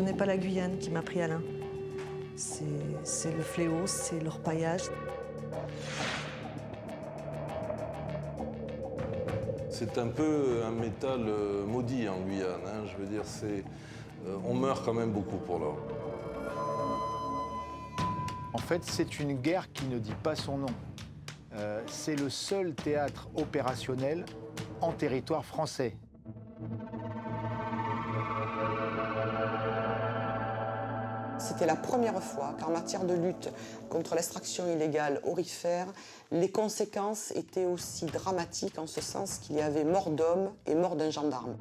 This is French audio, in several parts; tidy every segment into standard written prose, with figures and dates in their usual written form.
Ce n'est pas la Guyane qui m'a pris Alain. C'est le fléau, c'est l'orpaillage. C'est un peu un métal maudit en Guyane, hein. Je veux dire, on meurt quand même beaucoup pour l'or. En fait, c'est une guerre qui ne dit pas son nom. C'est le seul théâtre opérationnel en territoire français. C'était la première fois qu'en matière de lutte contre l'extraction illégale aurifère, les conséquences étaient aussi dramatiques en ce sens qu'il y avait mort d'hommes et mort d'un gendarme.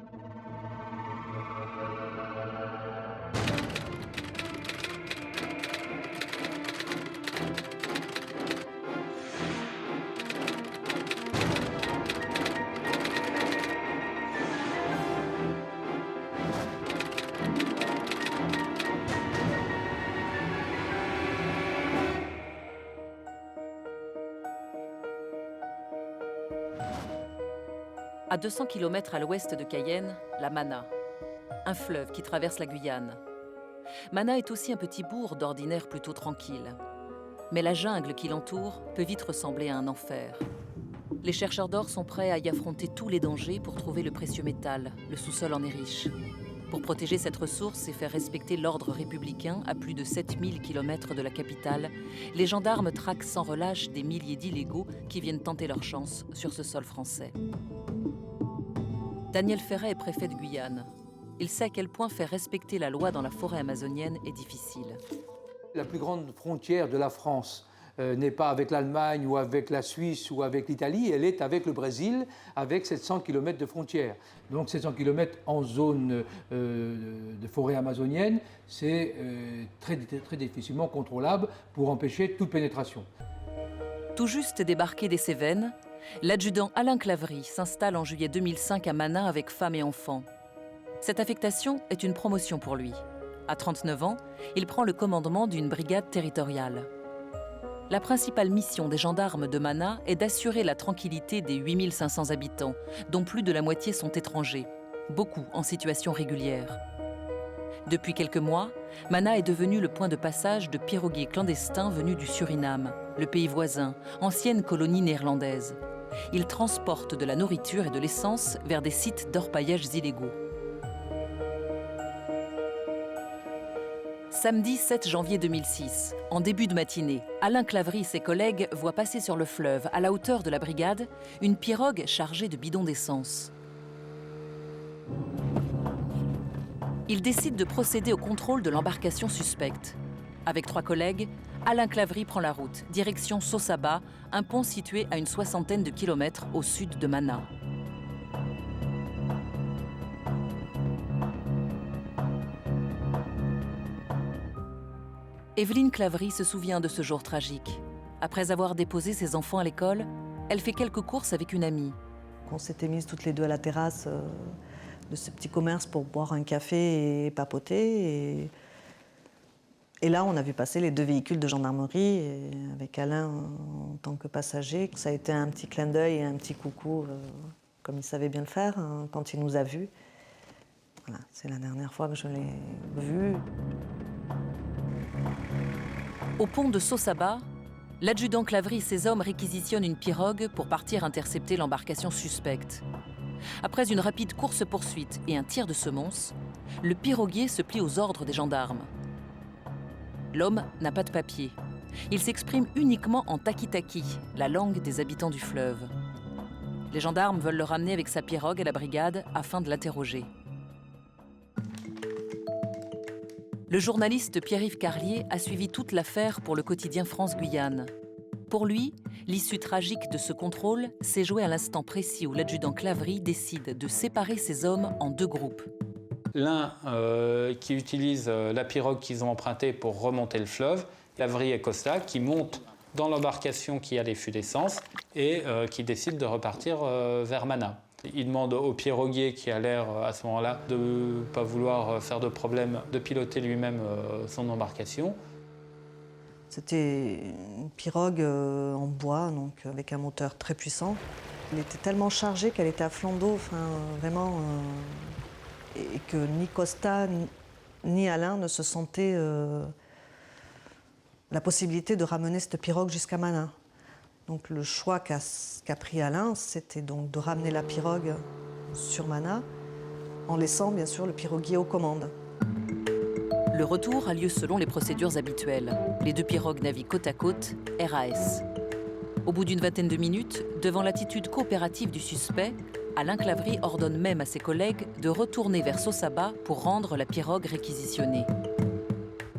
À 200 km à l'ouest de Cayenne, la Mana, un fleuve qui traverse la Guyane. Mana est aussi un petit bourg d'ordinaire plutôt tranquille. Mais la jungle qui l'entoure peut vite ressembler à un enfer. Les chercheurs d'or sont prêts à y affronter tous les dangers pour trouver le précieux métal. Le sous-sol en est riche. Pour protéger cette ressource et faire respecter l'ordre républicain à plus de 7000 km de la capitale, les gendarmes traquent sans relâche des milliers d'illégaux qui viennent tenter leur chance sur ce sol français. Daniel Ferret est préfet de Guyane. Il sait à quel point faire respecter la loi dans la forêt amazonienne est difficile. La plus grande frontière de la France n'est pas avec l'Allemagne ou avec la Suisse ou avec l'Italie, elle est avec le Brésil, avec 700 km de frontière. Donc 700 km en zone de forêt amazonienne, c'est très difficilement contrôlable pour empêcher toute pénétration. Tout juste débarqué des Cévennes, l'adjudant Alain Claverie s'installe en juillet 2005 à Mana avec femme et enfants. Cette affectation est une promotion pour lui. À 39 ans, il prend le commandement d'une brigade territoriale. La principale mission des gendarmes de Mana est d'assurer la tranquillité des 8500 habitants, dont plus de la moitié sont étrangers, beaucoup en situation régulière. Depuis quelques mois, Mana est devenu le point de passage de pirogues clandestins venus du Suriname, le pays voisin, ancienne colonie néerlandaise. Ils transportent de la nourriture et de l'essence vers des sites d'orpaillage illégaux. Samedi 7 janvier 2006, en début de matinée, Alain Claverie et ses collègues voient passer sur le fleuve, à la hauteur de la brigade, une pirogue chargée de bidons d'essence. Ils décident de procéder au contrôle de l'embarcation suspecte. Avec 3 collègues, Alain Claverie prend la route, direction Sosaba, un pont situé à une 60aine de kilomètres au sud de Mana. Evelyne Claverie se souvient de ce jour tragique. Après avoir déposé ses enfants à l'école, elle fait quelques courses avec une amie. On s'était mises toutes les deux à la terrasse de ce petit commerce pour boire un café et papoter. Et là, on a vu passer les 2 véhicules de gendarmerie et avec Alain en tant que passager. Ça a été un petit clin d'œil et un petit coucou, comme il savait bien le faire, hein, quand il nous a vus. Voilà, c'est la dernière fois que je l'ai vu. Au pont de Sosaba, l'adjudant Claverie et ses hommes réquisitionnent une pirogue pour partir intercepter l'embarcation suspecte. Après une rapide course-poursuite et un tir de semonce, le piroguier se plie aux ordres des gendarmes. L'homme n'a pas de papier. Il s'exprime uniquement en taki-taki, la langue des habitants du fleuve. Les gendarmes veulent le ramener avec sa pirogue à la brigade afin de l'interroger. Le journaliste Pierre-Yves Carlier a suivi toute l'affaire pour le quotidien France-Guyane. Pour lui, l'issue tragique de ce contrôle s'est jouée à l'instant précis où l'adjudant Claverie décide de séparer ses hommes en 2 groupes. L'un qui utilise la pirogue qu'ils ont empruntée pour remonter le fleuve, Claverie et Costa, qui montent dans l'embarcation qui a les fûts d'essence et qui décident de repartir vers Mana. Il demande au piroguier, qui a l'air à ce moment-là de ne pas vouloir faire de problème, de piloter lui-même son embarcation. C'était une pirogue en bois, donc avec un moteur très puissant. Elle était tellement chargée qu'elle était à flanc d'eau, enfin, vraiment, et que ni Costa ni Alain ne se sentaient la possibilité de ramener cette pirogue jusqu'à Mana. Donc le choix qu'a pris Alain, c'était donc de ramener la pirogue sur Mana, en laissant bien sûr le piroguier aux commandes. Le retour a lieu selon les procédures habituelles. Les 2 pirogues naviguent côte à côte, RAS. Au bout d'une vingtaine de minutes, devant l'attitude coopérative du suspect, Alain Claverie ordonne même à ses collègues de retourner vers Sosaba pour rendre la pirogue réquisitionnée.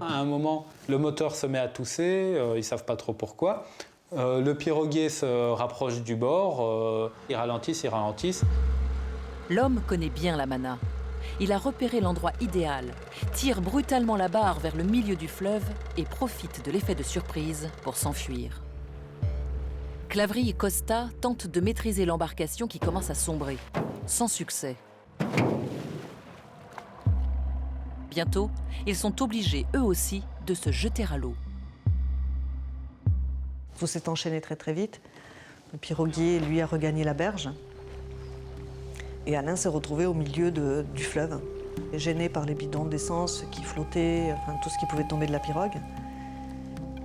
À un moment, le moteur se met à tousser, ils ne savent pas trop pourquoi. Le piroguier se rapproche du bord, ils ralentissent. L'homme connaît bien la Mana. Il a repéré l'endroit idéal, tire brutalement la barre vers le milieu du fleuve et profite de l'effet de surprise pour s'enfuir. Claverie et Costa tentent de maîtriser l'embarcation qui commence à sombrer, sans succès. Bientôt, ils sont obligés, eux aussi, de se jeter à l'eau. Tout s'est enchaîné très très vite. Le piroguier, lui, a regagné la berge. Et Alain s'est retrouvé au milieu du fleuve, gêné par les bidons d'essence qui flottaient, enfin, tout ce qui pouvait tomber de la pirogue.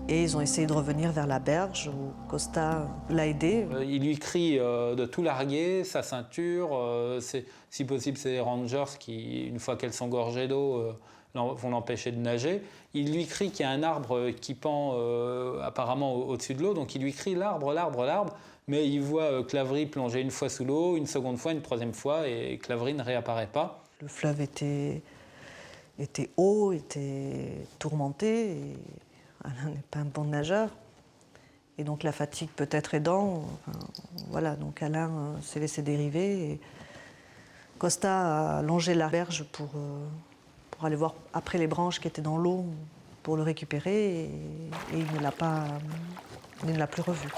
Et ils ont essayé de revenir vers la berge où Costa l'a aidé. Il lui crie de tout larguer, sa ceinture. Si possible, c'est les rangers qui, une fois qu'elles sont gorgées d'eau, vont l'empêcher de nager. Il lui crie qu'il y a un arbre qui pend apparemment au-dessus de l'eau. Donc il lui crie l'arbre. Mais il voit Claverie plonger une fois sous l'eau, une seconde fois, une troisième fois, et Claverie ne réapparaît pas. Le fleuve était haut, était tourmenté. Et Alain n'est pas un bon nageur. Et donc la fatigue peut-être aidant. Enfin, voilà, donc Alain s'est laissé dériver. Et Costa a longé la berge pour aller voir après les branches qui étaient dans l'eau pour le récupérer. Et il ne l'a plus revu.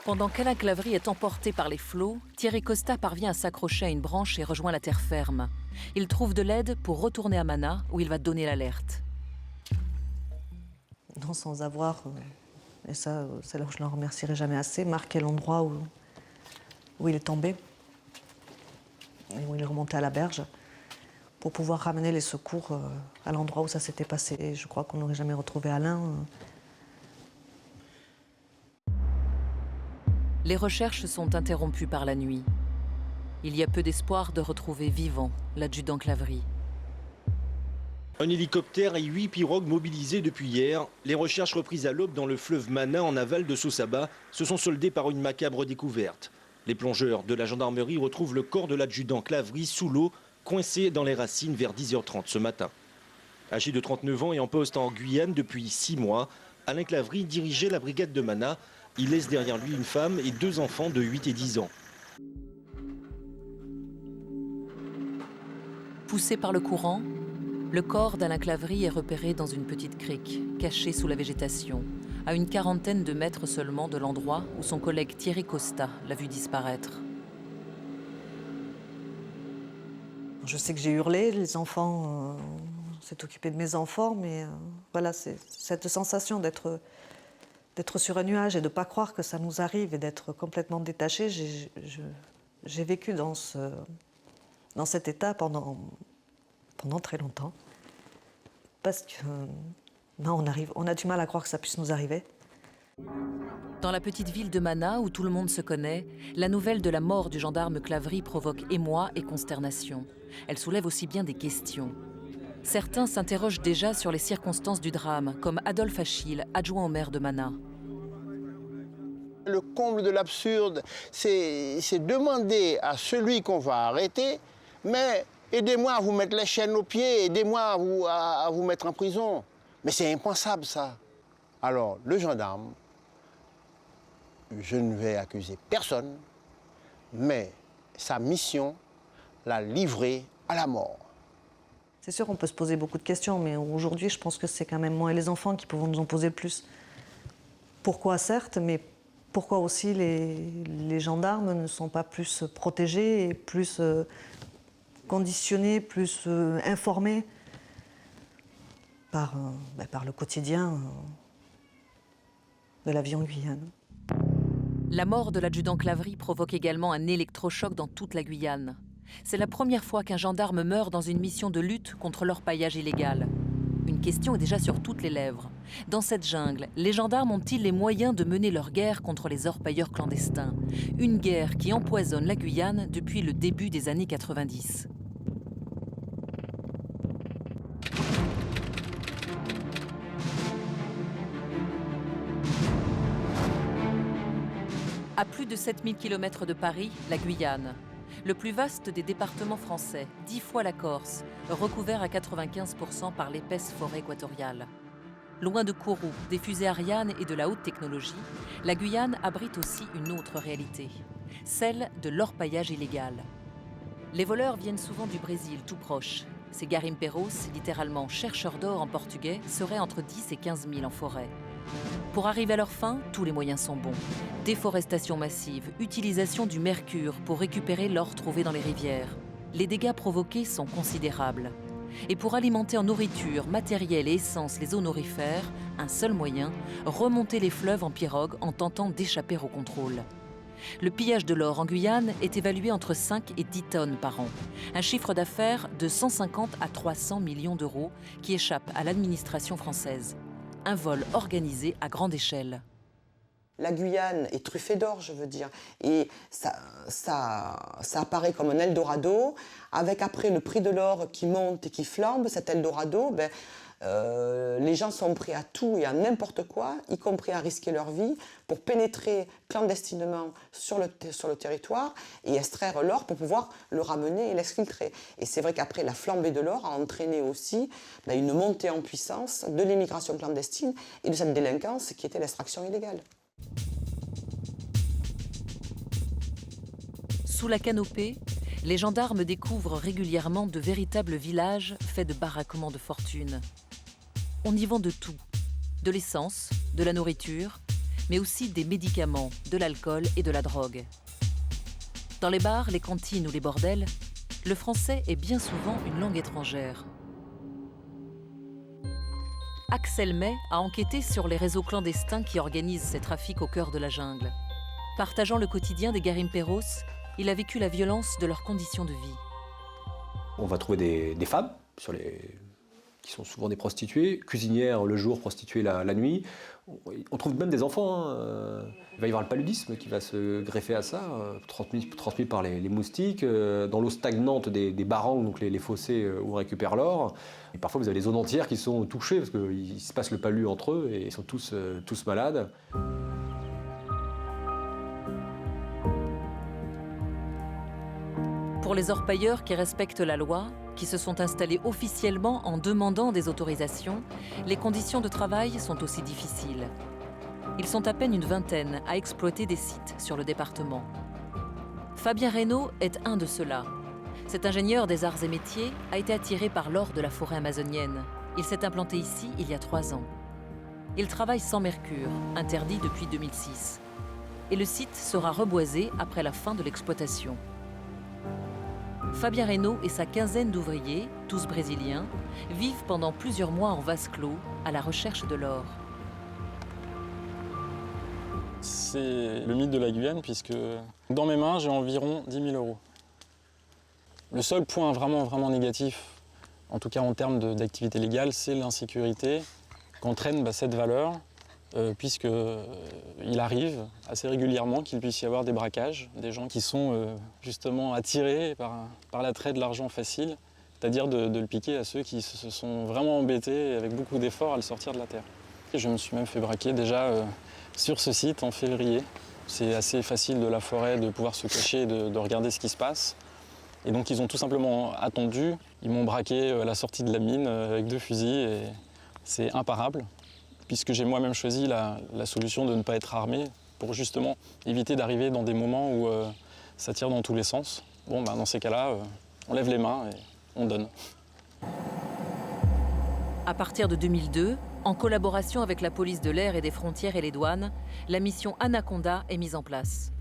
Pendant qu'Alain Claverie est emporté par les flots, Thierry Costa parvient à s'accrocher à une branche et rejoint la terre ferme. Il trouve de l'aide pour retourner à Mana, où il va donner l'alerte. Non, sans avoir, et ça, c'est là où je ne le remercierai jamais assez, marqué l'endroit où il est tombé et où il est remonté à la berge pour pouvoir ramener les secours à l'endroit où ça s'était passé. Et je crois qu'on n'aurait jamais retrouvé Alain. Les recherches sont interrompues par la nuit. Il y a peu d'espoir de retrouver vivant l'adjudant Claverie. Un hélicoptère et 8 pirogues mobilisées depuis hier. Les recherches reprises à l'aube dans le fleuve Mana en aval de Sosaba se sont soldées par une macabre découverte. Les plongeurs de la gendarmerie retrouvent le corps de l'adjudant Claverie sous l'eau, coincé dans les racines vers 10h30 ce matin. Âgé de 39 ans et en poste en Guyane depuis 6 mois, Alain Claverie dirigeait la brigade de Mana. Il laisse derrière lui une femme et 2 enfants de 8 et 10 ans. Poussé par le courant, le corps d'Alain Claverie est repéré dans une petite crique, cachée sous la végétation, à une quarantaine de mètres seulement de l'endroit où son collègue Thierry Costa l'a vu disparaître. Je sais que j'ai hurlé, les enfants s'est occupé de mes enfants, mais voilà, c'est cette sensation d'être sur un nuage et de ne pas croire que ça nous arrive et d'être complètement détaché. J'ai vécu dans cet état pendant très longtemps. Parce que non, on a du mal à croire que ça puisse nous arriver. Dans la petite ville de Mana, où tout le monde se connaît, la nouvelle de la mort du gendarme Claverie provoque émoi et consternation. Elle soulève aussi bien des questions. Certains s'interrogent déjà sur les circonstances du drame, comme Adolphe Achille, adjoint au maire de Mana. Le comble de l'absurde, c'est demander à celui qu'on va arrêter, mais aidez-moi à vous mettre les chaînes aux pieds, aidez-moi à vous mettre en prison. Mais c'est impensable, ça. Alors, le gendarme, je ne vais accuser personne, mais sa mission l'a livré à la mort. C'est sûr qu'on peut se poser beaucoup de questions, mais aujourd'hui, je pense que c'est quand même moi et les enfants qui pouvons nous en poser le plus. Pourquoi, certes, mais pourquoi aussi les gendarmes ne sont pas plus protégés et plus conditionnés, plus informés par le quotidien de la vie en Guyane. La mort de l'adjudant Claverie provoque également un électrochoc dans toute la Guyane. C'est la première fois qu'un gendarme meurt dans une mission de lutte contre l'orpaillage illégal. Une question est déjà sur toutes les lèvres. Dans cette jungle, les gendarmes ont-ils les moyens de mener leur guerre contre les orpailleurs clandestins? Une guerre qui empoisonne la Guyane depuis le début des années 90. À plus de 7000 km de Paris, la Guyane. Le plus vaste des départements français, 10 fois la Corse, recouvert à 95% par l'épaisse forêt équatoriale. Loin de Kourou, des fusées Ariane et de la haute technologie, la Guyane abrite aussi une autre réalité, celle de l'orpaillage illégal. Les voleurs viennent souvent du Brésil, tout proche. Ces garimpeiros, littéralement chercheurs d'or en portugais, seraient entre 10 et 15 000 en forêt. Pour arriver à leur fin, tous les moyens sont bons. Déforestation massive, utilisation du mercure pour récupérer l'or trouvé dans les rivières. Les dégâts provoqués sont considérables. Et pour alimenter en nourriture, matériel et essence les zones aurifères, un seul moyen, remonter les fleuves en pirogue en tentant d'échapper au contrôle. Le pillage de l'or en Guyane est évalué entre 5 et 10 tonnes par an. Un chiffre d'affaires de 150 à 300 millions d'euros qui échappe à l'administration française. Un vol organisé à grande échelle. La Guyane est truffée d'or, je veux dire, et ça apparaît comme un Eldorado, avec après le prix de l'or qui monte et qui flambe, cet Eldorado, les gens sont prêts à tout et à n'importe quoi, y compris à risquer leur vie, pour pénétrer clandestinement sur le territoire et extraire l'or pour pouvoir le ramener et l'exfiltrer. Et c'est vrai qu'après, la flambée de l'or a entraîné aussi une montée en puissance de l'immigration clandestine et de cette délinquance qui était l'extraction illégale. Sous la canopée, les gendarmes découvrent régulièrement de véritables villages faits de baraquements de fortune. On y vend de tout, de l'essence, de la nourriture, mais aussi des médicaments, de l'alcool et de la drogue. Dans les bars, les cantines ou les bordels, le français est bien souvent une langue étrangère. Axel May a enquêté sur les réseaux clandestins qui organisent ces trafics au cœur de la jungle. Partageant le quotidien des garimpeiros, il a vécu la violence de leurs conditions de vie. On va trouver des femmes qui sont souvent des prostituées, cuisinières le jour, prostituées la nuit. On trouve même des enfants. Il va y avoir le paludisme qui va se greffer à ça, transmis par les moustiques, dans l'eau stagnante des barrancs, donc les fossés où on récupère l'or. Et parfois, vous avez les zones entières qui sont touchées parce qu'il se passe le palu entre eux et ils sont tous malades. Pour les orpailleurs qui respectent la loi, qui se sont installés officiellement en demandant des autorisations, les conditions de travail sont aussi difficiles. Ils sont à peine une vingtaine à exploiter des sites sur le département. Fabien Reynaud est un de ceux-là. Cet ingénieur des arts et métiers a été attiré par l'or de la forêt amazonienne. Il s'est implanté ici il y a 3 ans. Il travaille sans mercure, interdit depuis 2006. Et le site sera reboisé après la fin de l'exploitation. Fabien Reynaud et sa quinzaine d'ouvriers, tous brésiliens, vivent pendant plusieurs mois en vase clos à la recherche de l'or. C'est le mythe de la Guyane puisque dans mes mains, j'ai environ 10 000 euros. Le seul point vraiment négatif, en tout cas en termes d'activité légale, c'est l'insécurité qu'entraîne cette valeur, puisqu'il arrive assez régulièrement qu'il puisse y avoir des braquages, des gens qui sont justement attirés par l'attrait de l'argent facile, c'est-à-dire de le piquer à ceux qui se sont vraiment embêtés avec beaucoup d'efforts à le sortir de la terre. Et je me suis même fait braquer déjà sur ce site en février. C'est assez facile de la forêt de pouvoir se cacher et de regarder ce qui se passe. Et donc ils ont tout simplement attendu, ils m'ont braqué à la sortie de la mine avec 2 fusils et c'est imparable. Puisque j'ai moi-même choisi la solution de ne pas être armé pour justement éviter d'arriver dans des moments où ça tire dans tous les sens. Bon, dans ces cas-là, on lève les mains et on donne. À partir de 2002, en collaboration avec la police de l'air et des frontières et les douanes, la mission Anaconda est mise en place.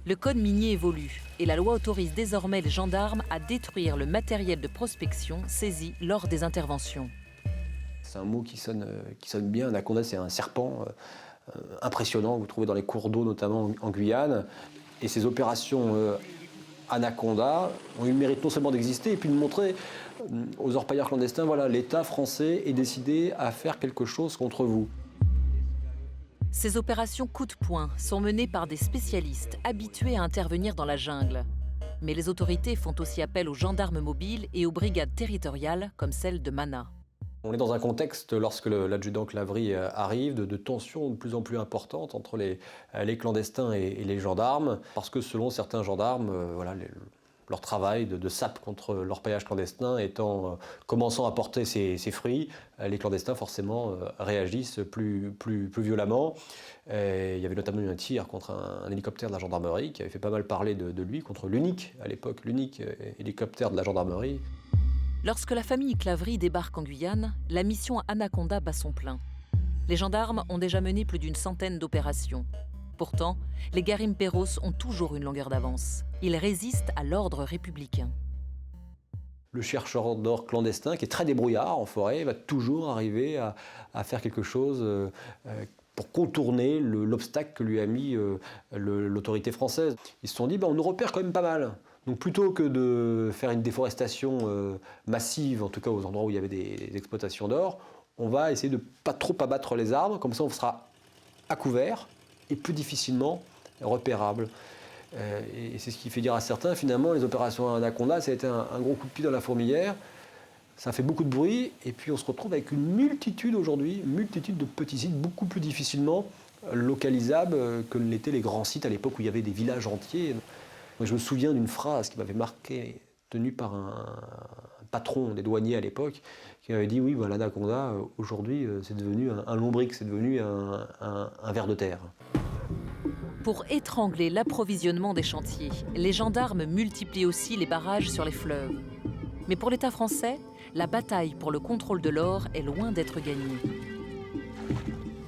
Le code minier évolue et la loi autorise désormais les gendarmes à détruire le matériel de prospection saisi lors des interventions. C'est un mot qui sonne bien. Anaconda, c'est un serpent impressionnant que vous trouvez dans les cours d'eau, notamment en Guyane. Et ces opérations Anaconda ont eu le mérite non seulement d'exister, et puis de montrer aux orpailleurs clandestins, voilà, l'État français est décidé à faire quelque chose contre vous. Ces opérations coup de poing sont menées par des spécialistes habitués à intervenir dans la jungle. Mais les autorités font aussi appel aux gendarmes mobiles et aux brigades territoriales comme celle de Mana. On est dans un contexte, lorsque l'adjudant Clavry arrive, de tensions de plus en plus importantes entre les clandestins et les gendarmes, parce que selon certains gendarmes, voilà, leur travail de sape contre l'orpaillage clandestin commençant à porter ses fruits, les clandestins forcément réagissent plus violemment. Et il y avait notamment eu un tir contre un hélicoptère de la gendarmerie qui avait fait pas mal parler de lui, contre l'unique, à l'époque, l'unique hélicoptère de la gendarmerie. Lorsque la famille Clavry débarque en Guyane, la mission Anaconda bat son plein. Les gendarmes ont déjà mené plus d'une centaine d'opérations. Pourtant, les Garimperos ont toujours une longueur d'avance. Ils résistent à l'ordre républicain. Le chercheur d'or clandestin, qui est très débrouillard en forêt, va toujours arriver à faire quelque chose pour contourner l'obstacle que lui a mis l'autorité française. Ils se sont dit, on nous repère quand même pas mal. Donc plutôt que de faire une déforestation massive, en tout cas aux endroits où il y avait des exploitations d'or, on va essayer de ne pas trop abattre les arbres, comme ça on sera à couvert et plus difficilement repérable. Et c'est ce qui fait dire à certains, finalement, les opérations Anaconda, ça a été un gros coup de pied dans la fourmilière. Ça fait beaucoup de bruit, et puis on se retrouve avec une multitude aujourd'hui, de petits sites beaucoup plus difficilement localisables que l'étaient les grands sites à l'époque où il y avait des villages entiers. Moi, je me souviens d'une phrase qui m'avait marqué, tenue par un patron des douaniers à l'époque, qui m'avait dit, oui, l'Anaconda, aujourd'hui, c'est devenu un lombric, c'est devenu un ver de terre. Pour étrangler l'approvisionnement des chantiers, les gendarmes multiplient aussi les barrages sur les fleuves. Mais pour l'État français, la bataille pour le contrôle de l'or est loin d'être gagnée.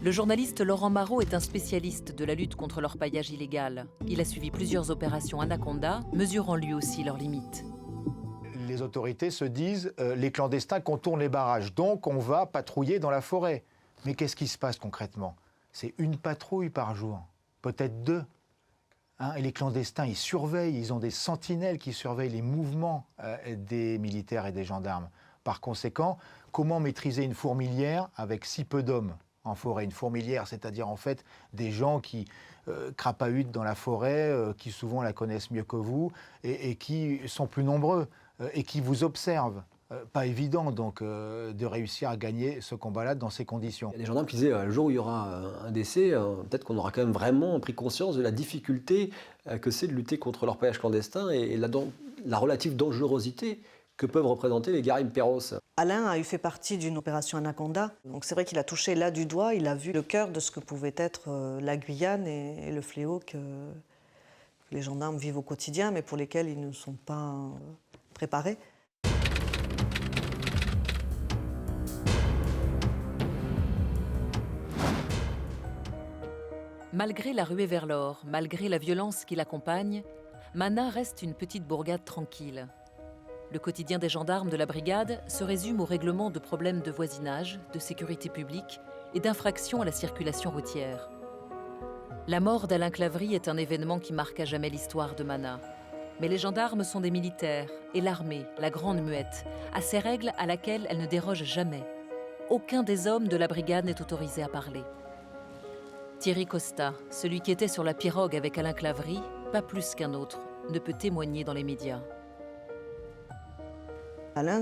Le journaliste Laurent Marot est un spécialiste de la lutte contre l'orpaillage illégal. Il a suivi plusieurs opérations Anaconda, mesurant lui aussi leurs limites. Les autorités se disent les clandestins contournent les barrages, donc on va patrouiller dans la forêt. Mais qu'est-ce qui se passe concrètement? C'est une patrouille par jour, peut-être deux. Et les clandestins, ils surveillent, ils ont des sentinelles qui surveillent les mouvements des militaires et des gendarmes. Par conséquent, comment maîtriser une fourmilière avec si peu d'hommes en forêt? Une fourmilière, c'est-à-dire en fait des gens qui crapahutent dans la forêt, qui souvent la connaissent mieux que vous, et qui sont plus nombreux, et qui vous observent. Pas évident donc de réussir à gagner ce combat-là dans ces conditions. Il y a des gendarmes qui disaient, le jour où il y aura un décès, peut-être qu'on aura quand même vraiment pris conscience de la difficulté que c'est de lutter contre l'orpaillage clandestin et la relative dangerosité que peuvent représenter les Garimperos. Alain a fait partie d'une opération Anaconda. Donc c'est vrai qu'il a touché là du doigt, il a vu le cœur de ce que pouvait être la Guyane et le fléau que les gendarmes vivent au quotidien, mais pour lesquels ils ne sont pas préparés. Malgré la ruée vers l'or, malgré la violence qui l'accompagne, Mana reste une petite bourgade tranquille. Le quotidien des gendarmes de la brigade se résume au règlement de problèmes de voisinage, de sécurité publique et d'infraction à la circulation routière. La mort d'Alain Clavry est un événement qui marque à jamais l'histoire de Mana. Mais les gendarmes sont des militaires et l'armée, la Grande Muette, a ses règles à laquelle elle ne déroge jamais. Aucun des hommes de la brigade n'est autorisé à parler. Thierry Costa, celui qui était sur la pirogue avec Alain Clavry, pas plus qu'un autre, ne peut témoigner dans les médias. Alain,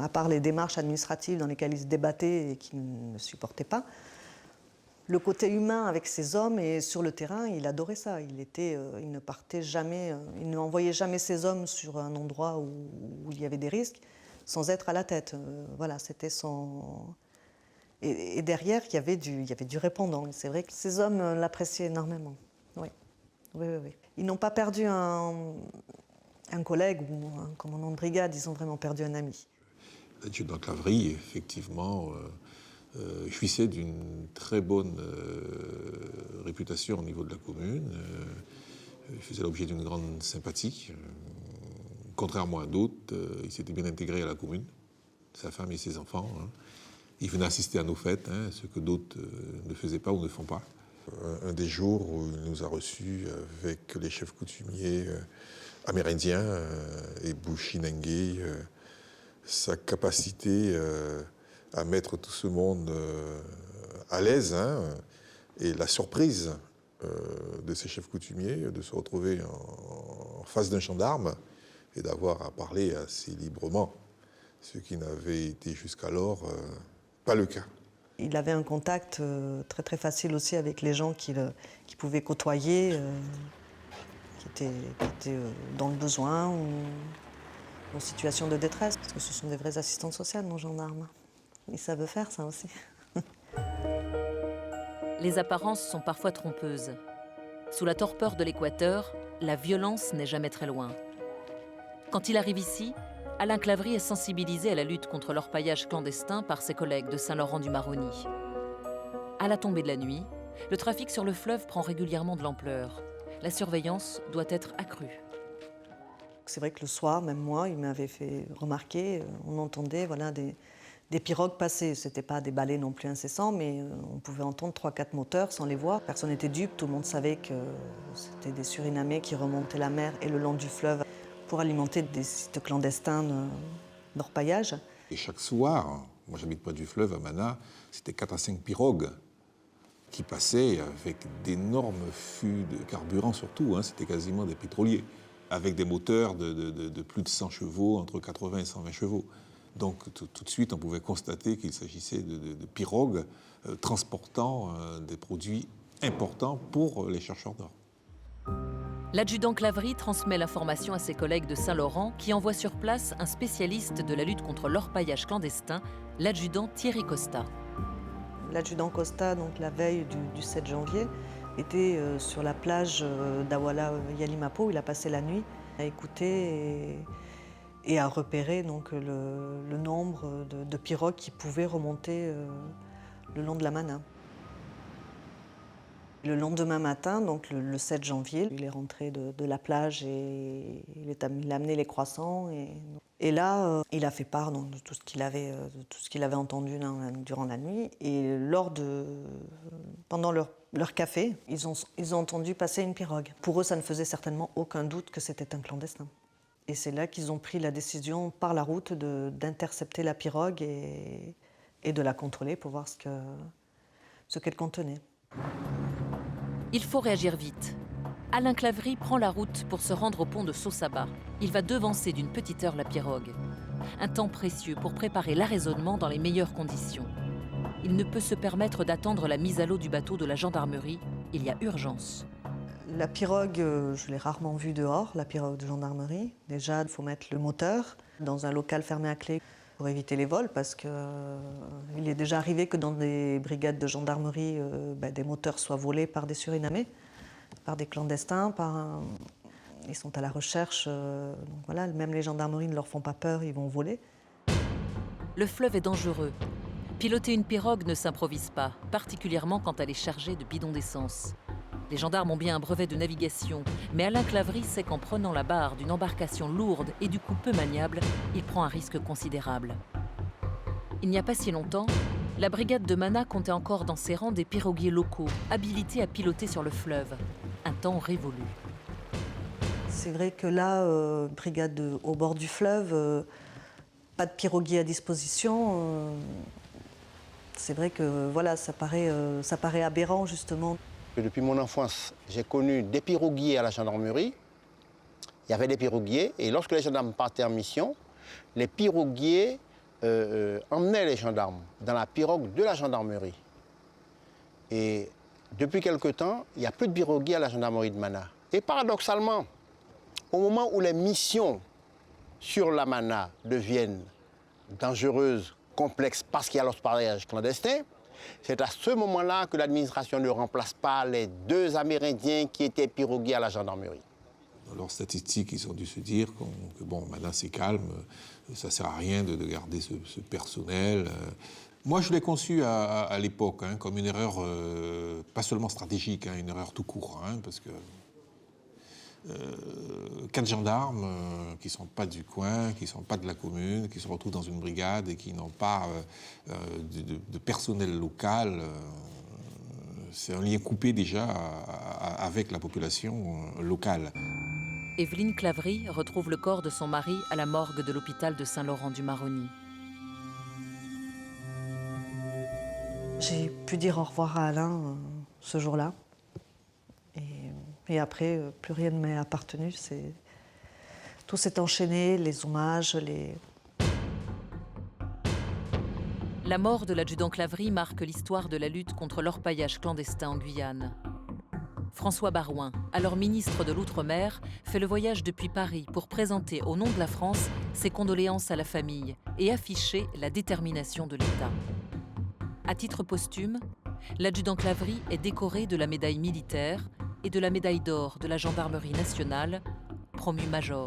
à part les démarches administratives dans lesquelles il se débattait et qu'il ne supportait pas, le côté humain avec ses hommes et sur le terrain, il adorait ça. Il ne partait jamais, il n'envoyait jamais ses hommes sur un endroit où il y avait des risques sans être à la tête. C'était son... Et derrière, il y avait du répondant. C'est vrai que ces hommes l'appréciaient énormément. Oui. Ils n'ont pas perdu un collègue ou un commandant de brigade, ils ont vraiment perdu un ami. L'adjudant Clavry, effectivement, jouissait d'une très bonne réputation au niveau de la commune. Il faisait l'objet d'une grande sympathie. Contrairement à d'autres, il s'était bien intégré à la commune, sa femme et ses enfants. Il venait assister à nos fêtes, ce que d'autres ne faisaient pas ou ne font pas. Un des jours où il nous a reçus avec les chefs coutumiers amérindiens et Bushinengue, sa capacité à mettre tout ce monde à l'aise, et la surprise de ces chefs coutumiers de se retrouver en face d'un gendarme et d'avoir à parler assez librement, ce qui n'avait été jusqu'alors pas le cas. Il avait un contact très très facile aussi avec les gens qu'il pouvait côtoyer, qui étaient dans le besoin ou en situation de détresse, parce que ce sont des vrais assistants sociaux, nos gendarmes. Ils savent faire ça aussi. Les apparences sont parfois trompeuses. Sous la torpeur de l'Équateur, la violence n'est jamais très loin. Quand il arrive ici, Alain Claverie est sensibilisé à la lutte contre l'orpaillage clandestin par ses collègues de Saint-Laurent-du-Maroni. À la tombée de la nuit, le trafic sur le fleuve prend régulièrement de l'ampleur. La surveillance doit être accrue. C'est vrai que le soir, même moi, il m'avait fait remarquer, on entendait des pirogues passer. Ce n'était pas des balais non plus incessants, mais on pouvait entendre 3-4 moteurs sans les voir. Personne n'était dupe, tout le monde savait que c'était des Surinamais qui remontaient la mer et le long du fleuve pour alimenter des sites clandestins d'orpaillage. Et chaque soir, moi j'habite près du fleuve à Mana, c'était 4 à 5 pirogues qui passaient avec d'énormes fûts de carburant surtout, c'était quasiment des pétroliers, avec des moteurs de plus de 100 chevaux, entre 80 et 120 chevaux. Donc tout de suite, on pouvait constater qu'il s'agissait de pirogues transportant des produits importants pour les chercheurs d'or. L'adjudant Claverie transmet l'information à ses collègues de Saint-Laurent qui envoient sur place un spécialiste de la lutte contre l'orpaillage clandestin, l'adjudant Thierry Costa. L'adjudant Costa, donc la veille du 7 janvier, était sur la plage d'Awala-Yalimapo, où il a passé la nuit à écouter et à repérer donc, le nombre de pirogues qui pouvaient remonter le long de la Mana. Le lendemain matin, donc le 7 janvier, il est rentré de la plage et il a amené les croissants. Et là, il a fait part donc, de tout ce qu'il avait entendu durant la nuit. Et pendant leur café, ils ont entendu passer une pirogue. Pour eux, ça ne faisait certainement aucun doute que c'était un clandestin. Et c'est là qu'ils ont pris la décision par la route d'intercepter la pirogue et de la contrôler pour voir ce qu'elle contenait. Il faut réagir vite. Alain Claverie prend la route pour se rendre au pont de Sosaba. Il va devancer d'une petite heure la pirogue. Un temps précieux pour préparer l'arraisonnement dans les meilleures conditions. Il ne peut se permettre d'attendre la mise à l'eau du bateau de la gendarmerie. Il y a urgence. La pirogue, je l'ai rarement vue dehors, la pirogue de gendarmerie. Déjà, il faut mettre le moteur dans un local fermé à clé pour éviter les vols, parce qu'il est déjà arrivé que dans des brigades de gendarmerie, des moteurs soient volés par des Surinamais, par des clandestins, ils sont à la recherche. Donc voilà, même les gendarmeries ne leur font pas peur, ils vont voler. Le fleuve est dangereux. Piloter une pirogue ne s'improvise pas, particulièrement quand elle est chargée de bidons d'essence. Les gendarmes ont bien un brevet de navigation, mais Alain Claverie sait qu'en prenant la barre d'une embarcation lourde et du coup peu maniable, il prend un risque considérable. Il n'y a pas si longtemps, la brigade de Mana comptait encore dans ses rangs des piroguiers locaux, habilités à piloter sur le fleuve. Un temps révolu. C'est vrai que là, brigade au bord du fleuve, pas de piroguiers à disposition. C'est vrai que voilà, ça paraît aberrant justement. Depuis mon enfance, j'ai connu des piroguiers à la gendarmerie. Il y avait des piroguiers et lorsque les gendarmes partaient en mission, les piroguiers emmenaient les gendarmes dans la pirogue de la gendarmerie. Et depuis quelque temps, il n'y a plus de piroguiers à la gendarmerie de Mana. Et paradoxalement, au moment où les missions sur la Mana deviennent dangereuses, complexes, parce qu'il y a l'orpaillage clandestin, c'est à ce moment-là que l'administration ne remplace pas les 2 Amérindiens qui étaient piroguiers à la gendarmerie. Dans leurs statistiques, ils ont dû se dire que bon, maintenant c'est calme, ça ne sert à rien de garder ce personnel. Moi, je l'ai conçu à l'époque comme une erreur, pas seulement stratégique, une erreur tout court, parce que 4 gendarmes qui ne sont pas du coin, qui ne sont pas de la commune, qui se retrouvent dans une brigade et qui n'ont pas de personnel local, c'est un lien coupé déjà avec la population locale. Evelyne Claverie retrouve le corps de son mari à la morgue de l'hôpital de Saint-Laurent-du-Maroni. J'ai pu dire au revoir à Alain ce jour-là. Et après, plus rien ne m'est appartenu. Tout s'est enchaîné, les hommages, La mort de l'adjudant Claverie marque l'histoire de la lutte contre l'orpaillage clandestin en Guyane. François Barouin, alors ministre de l'Outre-mer, fait le voyage depuis Paris pour présenter au nom de la France ses condoléances à la famille et afficher la détermination de l'État. À titre posthume, l'adjudant Claverie est décoré de la médaille militaire et de la médaille d'or de la Gendarmerie nationale, promu major.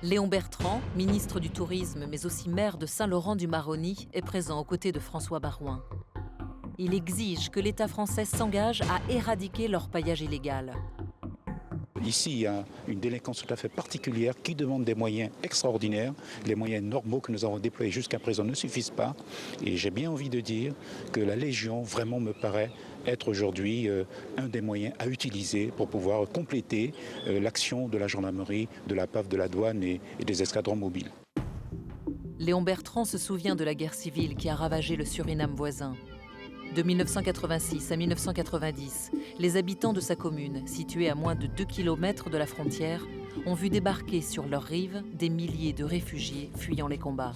Léon Bertrand, ministre du Tourisme mais aussi maire de Saint-Laurent-du-Maroni, est présent aux côtés de François Barouin. Il exige que l'État français s'engage à éradiquer l'orpaillage illégal. Ici, il y a une délinquance tout à fait particulière qui demande des moyens extraordinaires. Les moyens normaux que nous avons déployés jusqu'à présent ne suffisent pas. Et j'ai bien envie de dire que la Légion vraiment me paraît être aujourd'hui un des moyens à utiliser pour pouvoir compléter l'action de la gendarmerie, de la PAF, de la douane et des escadrons mobiles. Léon Bertrand se souvient de la guerre civile qui a ravagé le Suriname voisin. De 1986 à 1990, les habitants de sa commune, située à moins de 2 km de la frontière, ont vu débarquer sur leurs rives des milliers de réfugiés fuyant les combats.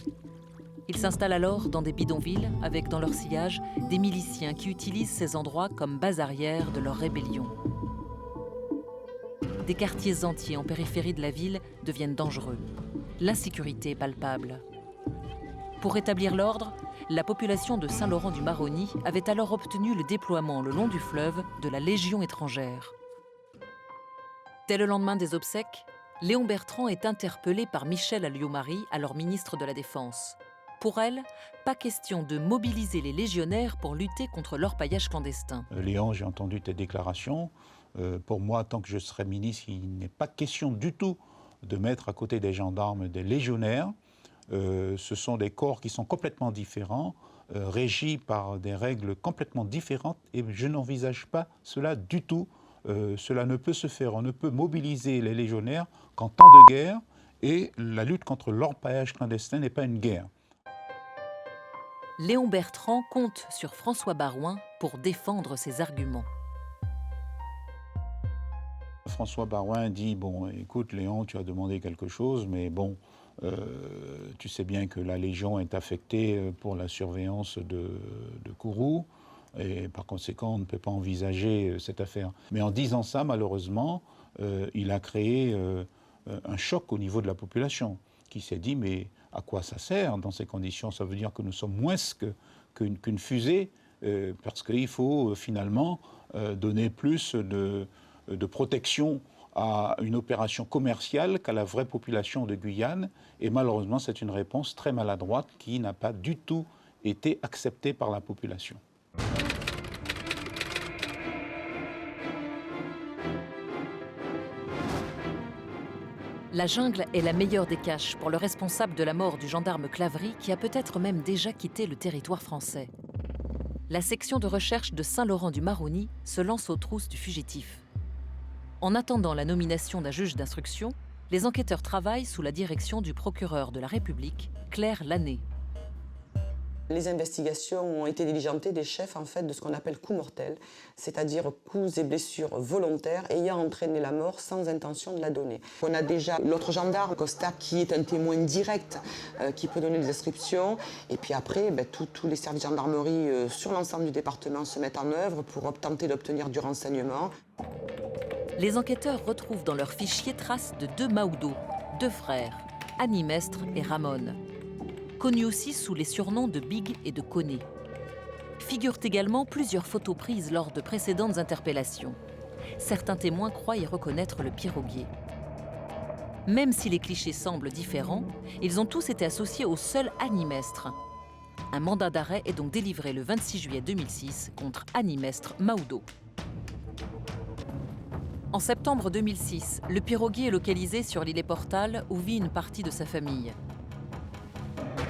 Ils s'installent alors dans des bidonvilles avec dans leur sillage des miliciens qui utilisent ces endroits comme base arrière de leur rébellion. Des quartiers entiers en périphérie de la ville deviennent dangereux. L'insécurité est palpable. Pour rétablir l'ordre, la population de Saint-Laurent-du-Maroni avait alors obtenu le déploiement le long du fleuve de la Légion étrangère. Dès le lendemain des obsèques, Léon Bertrand est interpellé par Michèle Alliot-Marie, alors ministre de la Défense. Pour elle, pas question de mobiliser les légionnaires pour lutter contre l'orpaillage clandestin. Léon, j'ai entendu tes déclarations. Pour moi, tant que je serai ministre, il n'est pas question du tout de mettre à côté des gendarmes des légionnaires. Ce sont des corps qui sont complètement différents, régis par des règles complètement différentes et je n'envisage pas cela du tout. Cela ne peut se faire. On ne peut mobiliser les légionnaires qu'en temps de guerre et la lutte contre l'orpaillage clandestin n'est pas une guerre. Léon Bertrand compte sur François Barouin pour défendre ses arguments. François Barouin dit « Bon, écoute Léon, tu as demandé quelque chose, mais bon, tu sais bien que la Légion est affectée pour la surveillance de Kourou, et par conséquent, on ne peut pas envisager cette affaire. » Mais en disant ça, malheureusement, il a créé un choc au niveau de la population, qui s'est dit « Mais à quoi ça sert dans ces conditions? Ça veut dire que nous sommes moins qu'une fusée, parce qu'il faut finalement donner plus de protection à une opération commerciale qu'à la vraie population de Guyane. Et malheureusement, c'est une réponse très maladroite qui n'a pas du tout été acceptée par la population. La jungle est la meilleure des caches pour le responsable de la mort du gendarme Claverie qui a peut-être même déjà quitté le territoire français. La section de recherche de Saint-Laurent-du-Maroni se lance aux trousses du fugitif. En attendant la nomination d'un juge d'instruction, les enquêteurs travaillent sous la direction du procureur de la République, Claire Lanné. Les investigations ont été diligentées des chefs en fait, de ce qu'on appelle coups mortels, c'est-à-dire coups et blessures volontaires ayant entraîné la mort sans intention de la donner. On a déjà l'autre gendarme, Costa, qui est un témoin direct, qui peut donner des descriptions. Et puis après, tous les services de gendarmerie sur l'ensemble du département se mettent en œuvre pour tenter d'obtenir du renseignement. Les enquêteurs retrouvent dans leur fichier traces de 2 Maodo, 2 frères, Annie Mestre et Ramon, connus aussi sous les surnoms de Big et de Koné. Figurent également plusieurs photos prises lors de précédentes interpellations. Certains témoins croient y reconnaître le piroguier. Même si les clichés semblent différents, ils ont tous été associés au seul Annie Mestre. Un mandat d'arrêt est donc délivré le 26 juillet 2006 contre Annie Mestre Maodo. En septembre 2006, le piroguier est localisé sur l'îlet Portal où vit une partie de sa famille.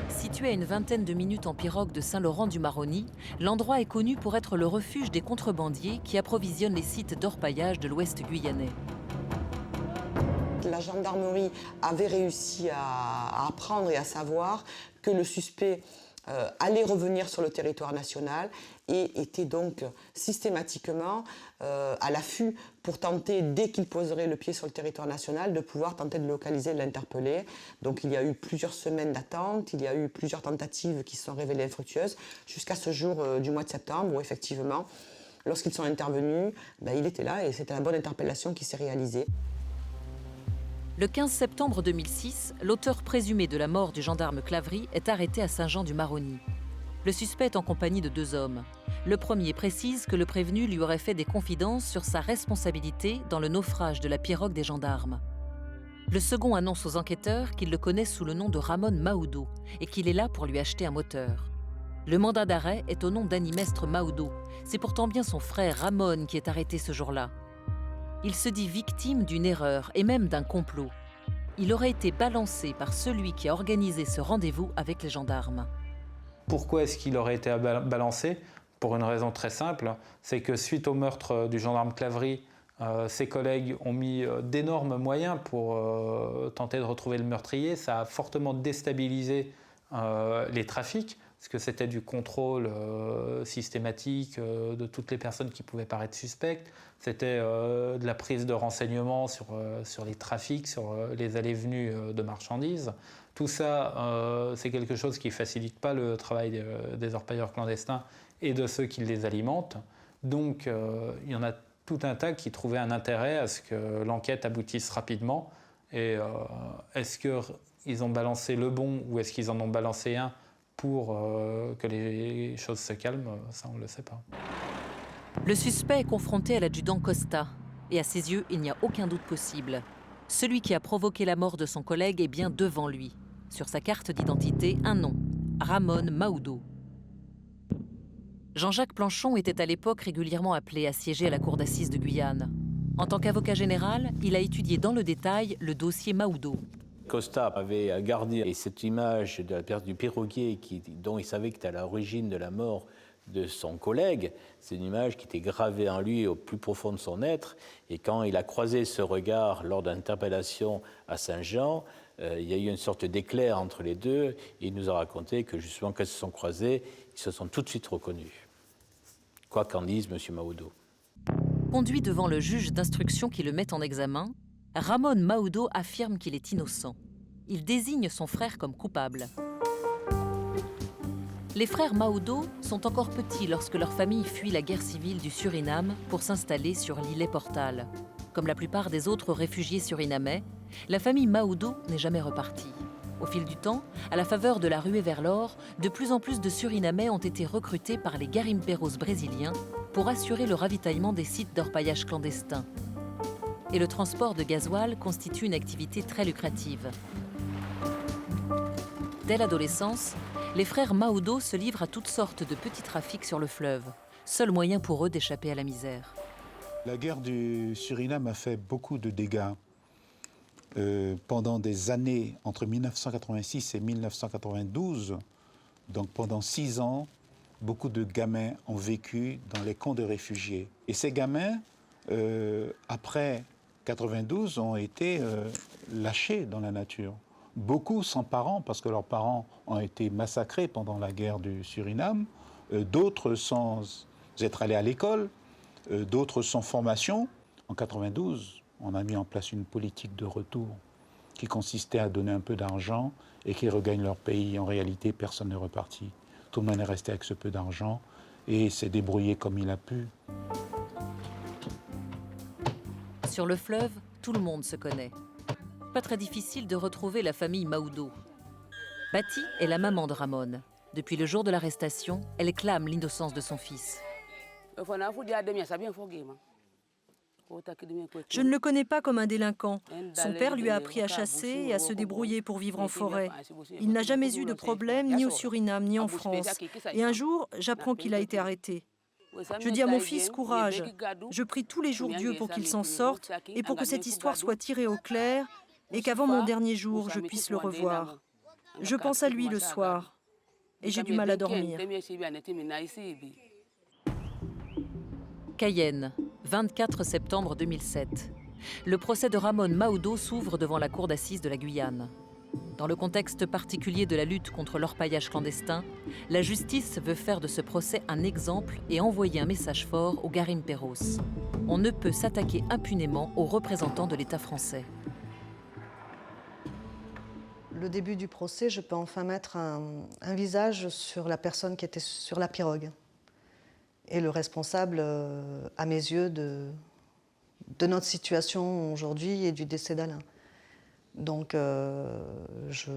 Situé à une vingtaine de minutes en pirogue de Saint-Laurent-du-Maroni, l'endroit est connu pour être le refuge des contrebandiers qui approvisionnent les sites d'orpaillage de l'Ouest guyanais. La gendarmerie avait réussi à apprendre et à savoir que le suspect allait revenir sur le territoire national et était donc systématiquement à l'affût pour tenter, dès qu'il poserait le pied sur le territoire national, de pouvoir tenter de localiser, de l'interpeller. Donc il y a eu plusieurs semaines d'attente, il y a eu plusieurs tentatives qui se sont révélées infructueuses, jusqu'à ce jour du mois de septembre où effectivement, lorsqu'ils sont intervenus, il était là et c'était la bonne interpellation qui s'est réalisée. Le 15 septembre 2006, l'auteur présumé de la mort du gendarme Claverie est arrêté à Saint-Jean-du-Maroni. Le suspect est en compagnie de 2 hommes. Le premier précise que le prévenu lui aurait fait des confidences sur sa responsabilité dans le naufrage de la pirogue des gendarmes. Le second annonce aux enquêteurs qu'il le connaît sous le nom de Ramon Maodo et qu'il est là pour lui acheter un moteur. Le mandat d'arrêt est au nom d'Animestre Maodo. C'est pourtant bien son frère Ramon qui est arrêté ce jour-là. Il se dit victime d'une erreur et même d'un complot. Il aurait été balancé par celui qui a organisé ce rendez-vous avec les gendarmes. Pourquoi est-ce qu'il aurait été balancé? Pour une raison très simple, c'est que suite au meurtre du gendarme Claverie, ses collègues ont mis d'énormes moyens pour tenter de retrouver le meurtrier. Ça a fortement déstabilisé les trafics, parce que c'était du contrôle systématique de toutes les personnes qui pouvaient paraître suspectes. C'était de la prise de renseignements sur les trafics, sur les allées-venues de marchandises. Tout ça, c'est quelque chose qui ne facilite pas le travail des orpailleurs clandestins et de ceux qui les alimentent. Donc, il y en a tout un tas qui trouvaient un intérêt à ce que l'enquête aboutisse rapidement. Et est-ce qu'ils ont balancé le bon ou est-ce qu'ils en ont balancé un pour que les choses se calment? Ça, on ne le sait pas. Le suspect est confronté à l'adjudant Costa. Et à ses yeux, il n'y a aucun doute possible. Celui qui a provoqué la mort de son collègue est bien devant lui. Sur sa carte d'identité, un nom, Ramon Maodo. Jean-Jacques Planchon était à l'époque régulièrement appelé à siéger à la cour d'assises de Guyane. En tant qu'avocat général, il a étudié dans le détail le dossier Maodo. Costa avait gardé cette image de la perte du piroguier dont il savait que c'était à l'origine de la mort de son collègue. C'est une image qui était gravée en lui au plus profond de son être. Et quand il a croisé ce regard lors d'interpellation à Saint-Jean, il y a eu une sorte d'éclair entre les deux. Et il nous a raconté que justement, quand ils se sont croisés, ils se sont tout de suite reconnus. Quoi qu'en dise M. Maodo. Conduit devant le juge d'instruction qui le met en examen, Ramon Maodo affirme qu'il est innocent. Il désigne son frère comme coupable. Les frères Maodo sont encore petits lorsque leur famille fuit la guerre civile du Suriname pour s'installer sur l'îlet Portal. Comme la plupart des autres réfugiés surinamais, la famille Maodo n'est jamais repartie. Au fil du temps, à la faveur de la ruée vers l'or, de plus en plus de Surinamais ont été recrutés par les garimperos brésiliens pour assurer le ravitaillement des sites d'orpaillage clandestins. Et le transport de gasoil constitue une activité très lucrative. Dès l'adolescence, les frères Maodo se livrent à toutes sortes de petits trafics sur le fleuve, seul moyen pour eux d'échapper à la misère. La guerre du Suriname a fait beaucoup de dégâts. Pendant des années, entre 1986 et 1992, donc pendant 6 ans, beaucoup de gamins ont vécu dans les camps de réfugiés. Et ces gamins, après 92, ont été lâchés dans la nature. Beaucoup sans parents, parce que leurs parents ont été massacrés pendant la guerre du Suriname, d'autres sans être allés à l'école, d'autres sans formation. En 92, on a mis en place une politique de retour qui consistait à donner un peu d'argent et qu'ils regagnent leur pays. En réalité, personne n'est reparti. Tout le monde est resté avec ce peu d'argent et s'est débrouillé comme il a pu. Sur le fleuve, tout le monde se connaît. Pas très difficile de retrouver la famille Maodo. Bati est la maman de Ramon. Depuis le jour de l'arrestation, elle clame l'innocence de son fils. Je ne le connais pas comme un délinquant. Son père lui a appris à chasser et à se débrouiller pour vivre en forêt. Il n'a jamais eu de problème ni au Suriname ni en France. Et un jour, j'apprends qu'il a été arrêté. Je dis à mon fils, courage. Je prie tous les jours Dieu pour qu'il s'en sorte et pour que cette histoire soit tirée au clair et qu'avant mon dernier jour, je puisse le revoir. Je pense à lui le soir et j'ai du mal à dormir. Cayenne, 24 septembre 2007. Le procès de Ramon Maodo s'ouvre devant la cour d'assises de la Guyane. Dans le contexte particulier de la lutte contre l'orpaillage clandestin, la justice veut faire de ce procès un exemple et envoyer un message fort au Garimperos. On ne peut s'attaquer impunément aux représentants de l'État français. Le début du procès, je peux enfin mettre un visage sur la personne qui était sur la pirogue et le responsable, à mes yeux, de notre situation aujourd'hui et du décès d'Alain. Donc je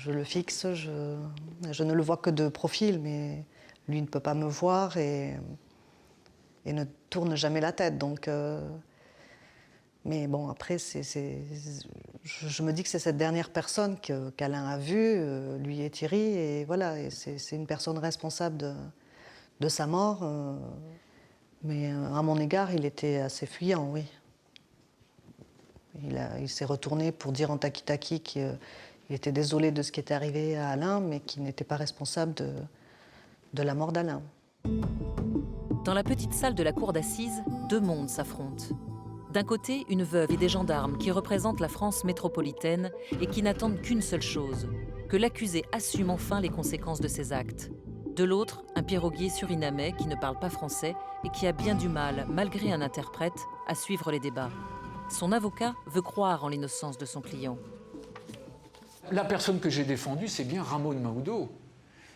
le fixe, je ne le vois que de profil, mais lui ne peut pas me voir et ne tourne jamais la tête. Donc, mais bon, après, je me dis que c'est cette dernière personne qu'Alain a vue, lui et Thierry, et voilà, et c'est une personne responsable de sa mort. Mais à mon égard, il était assez fuyant, oui. Il s'est retourné pour dire en taki-taki qu'il était désolé de ce qui était arrivé à Alain, mais qu'il n'était pas responsable de la mort d'Alain. Dans la petite salle de la cour d'assises, deux mondes s'affrontent. D'un côté, une veuve et des gendarmes qui représentent la France métropolitaine et qui n'attendent qu'une seule chose, que l'accusé assume enfin les conséquences de ses actes. De l'autre, un piroguier surinamais qui ne parle pas français et qui a bien du mal, malgré un interprète, à suivre les débats. Son avocat veut croire en l'innocence de son client. La personne que j'ai défendue, c'est bien Ramon Maodo.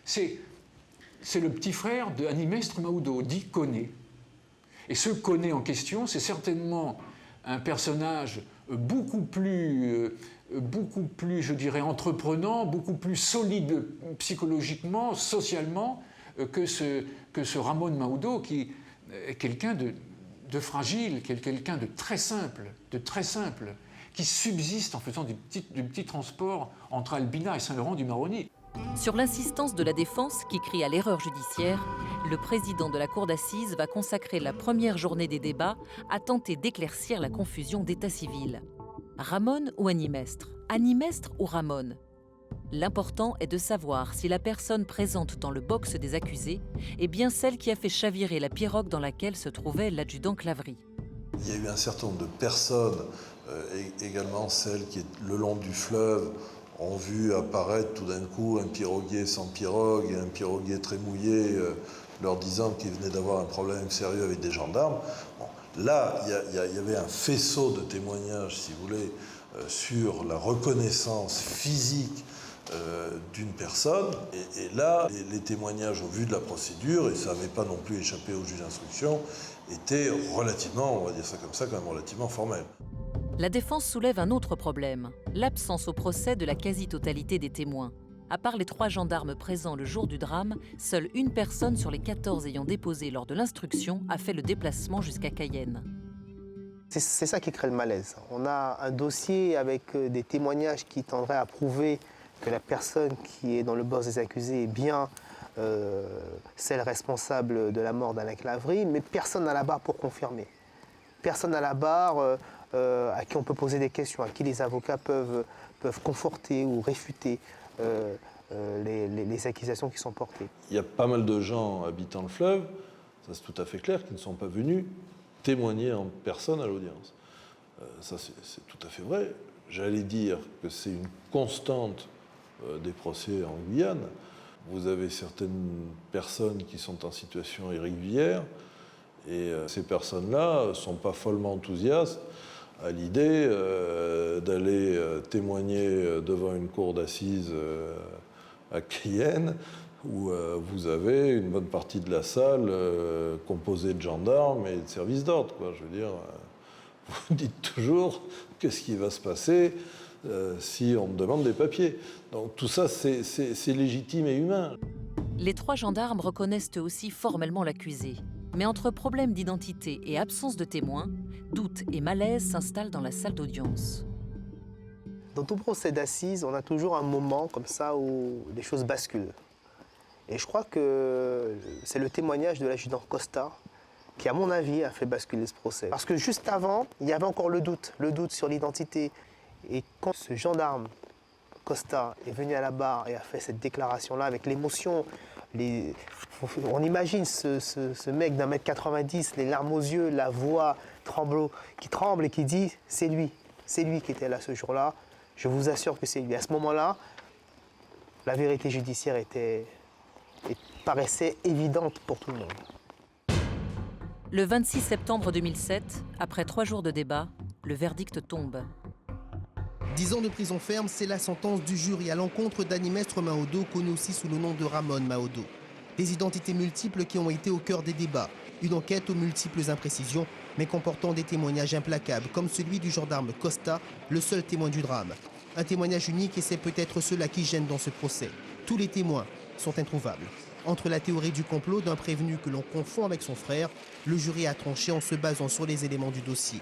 C'est le petit frère de Animestre Maodo, dit Koné. Et ce Koné en question, c'est certainement un personnage beaucoup plus, je dirais, entreprenant, beaucoup plus solide psychologiquement, socialement, que ce Ramon Maodo, qui est quelqu'un de fragile, quelqu'un de très simple, qui subsiste en faisant du petit transport entre Albina et Saint-Laurent-du-Maroni. Sur l'insistance de la défense qui crie à l'erreur judiciaire, le président de la cour d'assises va consacrer la première journée des débats à tenter d'éclaircir la confusion d'état civil. Ramon ou Animestre? Animestre ou Ramon? L'important est de savoir si la personne présente dans le box des accusés est bien celle qui a fait chavirer la pirogue dans laquelle se trouvait l'adjudant Clavry. Il y a eu un certain nombre de personnes, également celles qui, le long du fleuve, ont vu apparaître tout d'un coup un piroguier sans pirogue et un piroguier très mouillé, leur disant qu'ils venaient d'avoir un problème sérieux avec des gendarmes. Bon, là, il y avait un faisceau de témoignages, si vous voulez, sur la reconnaissance physique d'une personne. Et là, les témoignages au vu de la procédure, et ça n'avait pas non plus échappé au juge d'instruction, étaient relativement, on va dire ça comme ça, quand même relativement formels. La défense soulève un autre problème, l'absence au procès de la quasi-totalité des témoins. À part les 3 gendarmes présents le jour du drame, seule une personne sur les 14 ayant déposé lors de l'instruction a fait le déplacement jusqu'à Cayenne. C'est ça qui crée le malaise. On a un dossier avec des témoignages qui tendraient à prouver que la personne qui est dans le box des accusés est bien celle responsable de la mort d'Alain Clavry, mais personne à la barre pour confirmer. Personne à la barre à qui on peut poser des questions, à qui les avocats peuvent conforter ou réfuter les accusations qui sont portées. Il y a pas mal de gens habitant le fleuve, ça c'est tout à fait clair, qui ne sont pas venus témoigner en personne à l'audience. Ça c'est tout à fait vrai. J'allais dire que c'est une constante des procès en Guyane. Vous avez certaines personnes qui sont en situation irrégulière et ces personnes-là ne sont pas follement enthousiastes à l'idée d'aller témoigner devant une cour d'assises à Cayenne où vous avez une bonne partie de la salle composée de gendarmes et de services d'ordre. Je veux dire, vous dites toujours qu'est-ce qui va se passer si on me demande des papiers. Donc tout ça, c'est légitime et humain. Les 3 gendarmes reconnaissent eux aussi formellement l'accusé. Mais entre problèmes d'identité et absence de témoins, doute et malaise s'installent dans la salle d'audience. Dans tout procès d'assises, on a toujours un moment comme ça où les choses basculent. Et je crois que c'est le témoignage de l'adjudant Costa qui, à mon avis, a fait basculer ce procès. Parce que juste avant, il y avait encore le doute sur l'identité. Et quand ce gendarme Costa est venu à la barre et a fait cette déclaration-là avec l'émotion, on imagine ce mec d'un mètre 90, les larmes aux yeux, la voix qui tremble et qui dit « c'est lui qui était là ce jour-là, je vous assure que c'est lui ». À ce moment-là, la vérité judiciaire paraissait évidente pour tout le monde. Le 26 septembre 2007, après 3 jours de débat, le verdict tombe. 10 ans de prison ferme, c'est la sentence du jury à l'encontre d'Animestre Maodo, connu aussi sous le nom de Ramon Maodo. Des identités multiples qui ont été au cœur des débats. Une enquête aux multiples imprécisions, mais comportant des témoignages implacables, comme celui du gendarme Costa, le seul témoin du drame. Un témoignage unique et c'est peut-être cela qui gêne dans ce procès. Tous les témoins sont introuvables. Entre la théorie du complot d'un prévenu que l'on confond avec son frère, le jury a tranché en se basant sur les éléments du dossier.